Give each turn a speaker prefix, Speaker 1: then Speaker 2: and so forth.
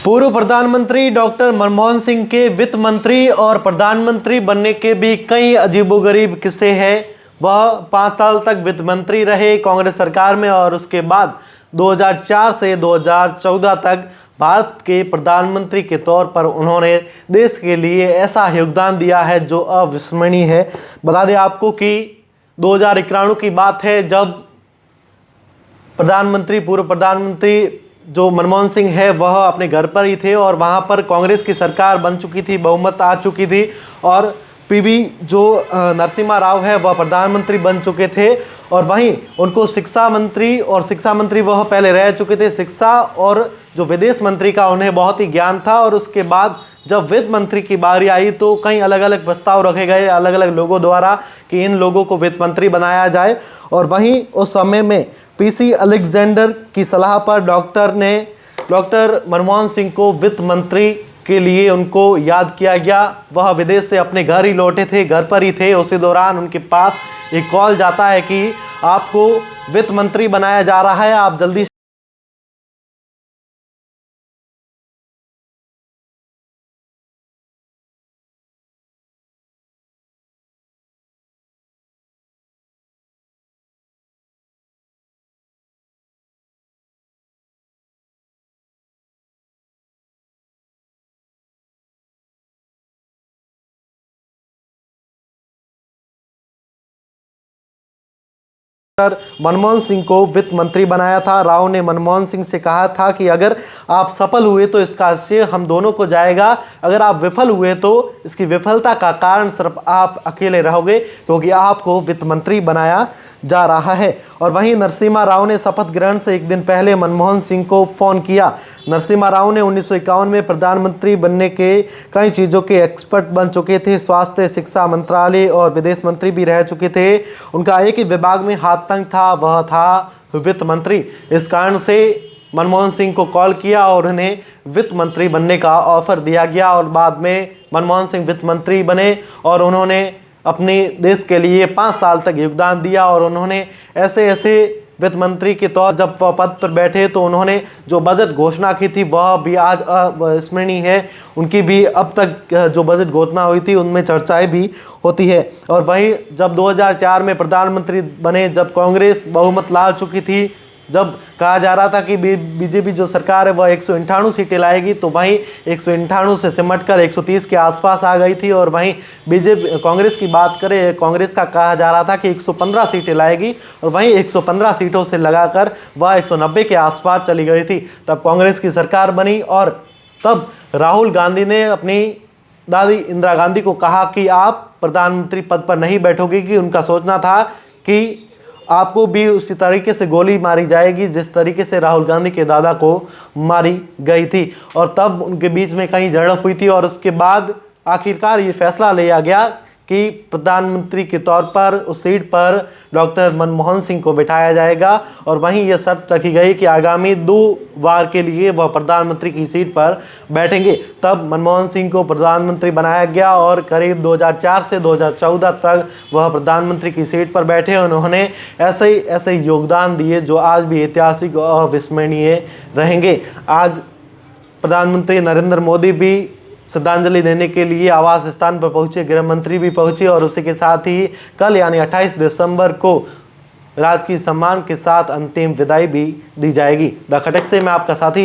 Speaker 1: पूर्व प्रधानमंत्री डॉक्टर मनमोहन सिंह के वित्त मंत्री और प्रधानमंत्री बनने के भी कई अजीबोगरीब किस्से हैं। वह 5 साल तक वित्त मंत्री रहे कांग्रेस सरकार में और उसके बाद 2004 से 2014 तक भारत के प्रधानमंत्री के तौर पर उन्होंने देश के लिए ऐसा योगदान दिया है जो अविस्मरणीय है। बता दें आपको कि 2091 की बात है जब पूर्व प्रधानमंत्री जो मनमोहन सिंह है वह अपने घर पर ही थे और वहां पर कांग्रेस की सरकार बन चुकी थी, बहुमत आ चुकी थी और पीवी जो नरसिम्हा राव है वह प्रधानमंत्री बन चुके थे और वहीं उनको शिक्षा मंत्री वह पहले रह चुके थे। शिक्षा और जो विदेश मंत्री का उन्हें बहुत ही ज्ञान था और उसके बाद जब वित्त मंत्री की बारी आई तो कई अलग अलग प्रस्ताव रखे गए अलग अलग लोगों द्वारा कि इन लोगों को वित्त मंत्री बनाया जाए और वहीं उस समय में पीसी अलेक्जेंडर की सलाह पर डॉक्टर मनमोहन सिंह को वित्त मंत्री के लिए उनको याद किया गया। वह विदेश से अपने घर ही लौटे थे, घर पर ही थे। उसी दौरान उनके पास एक कॉल जाता है कि आपको वित्त मंत्री बनाया जा रहा है, आप जल्दी मनमोहन सिंह को वित्त मंत्री बनाया था। राव ने मनमोहन सिंह से कहा था कि अगर आप सफल हुए तो इसका श्रेय हम दोनों को जाएगा, अगर आप विफल हुए तो इसकी विफलता का कारण सिर्फ आप अकेले रहोगे क्योंकि आपको वित्त मंत्री बनाया जा रहा है। और वहीं नरसिम्हा राव ने शपथ ग्रहण से एक दिन पहले मनमोहन सिंह को फोन किया। नरसिम्हा राव ने 1951 में प्रधानमंत्री बनने के कई चीज़ों के एक्सपर्ट बन चुके थे, स्वास्थ्य, शिक्षा मंत्रालय और विदेश मंत्री भी रह चुके थे। उनका एक ही विभाग में हाथ तंग था, वह था वित्त मंत्री। इस कारण से मनमोहन सिंह को कॉल किया और उन्हें वित्त मंत्री बनने का ऑफर दिया गया और बाद में मनमोहन सिंह वित्त मंत्री बने और उन्होंने अपने देश के लिए 5 साल तक योगदान दिया और उन्होंने ऐसे वित्त मंत्री के तौर जब पद पर बैठे तो उन्होंने जो बजट घोषणा की थी वह भी आज अविस्मरणीय है। उनकी भी अब तक जो बजट घोषणा हुई थी उनमें चर्चाएं भी होती है। और वहीं जब 2004 में प्रधानमंत्री बने, जब कांग्रेस बहुमत ला चुकी थी, जब कहा जा रहा था कि बीजेपी जो सरकार है वह 198 सीटें लाएगी तो वहीं 198 से सिमटकर 130 के आसपास आ गई थी। और वहीं कांग्रेस की बात करें, कांग्रेस का कहा जा रहा था कि 115 सीटें लाएगी और वहीं 115 सीटों से लगाकर वह 190 के आसपास चली गई थी। तब कांग्रेस की सरकार बनी और तब राहुल गांधी ने अपनी दादी इंदिरा गांधी को कहा कि आप प्रधानमंत्री पद पर नहीं बैठोगे, कि उनका सोचना था कि आपको भी उसी तरीके से गोली मारी जाएगी जिस तरीके से राहुल गांधी के दादा को मारी गई थी। और तब उनके बीच में कहीं झड़प हुई थी और उसके बाद आखिरकार ये फैसला लिया गया कि प्रधानमंत्री के तौर पर उस सीट पर डॉक्टर मनमोहन सिंह को बिठाया जाएगा और वहीं यह शर्त रखी गई कि आगामी 2 बार के लिए वह प्रधानमंत्री की सीट पर बैठेंगे। तब मनमोहन सिंह को प्रधानमंत्री बनाया गया और करीब 2004 से 2014 तक वह प्रधानमंत्री की सीट पर बैठे। उन्होंने ऐसे योगदान दिए जो आज भी ऐतिहासिक और अविस्मरणीय रहेंगे। आज प्रधानमंत्री नरेंद्र मोदी भी श्रद्धांजलि देने के लिए आवास स्थान पर पहुंचे, गृह मंत्री भी पहुंचे और उसी के साथ ही कल यानी 28 दिसंबर को राजकीय सम्मान के साथ अंतिम विदाई भी दी जाएगी। द खटक से मैं आपका साथी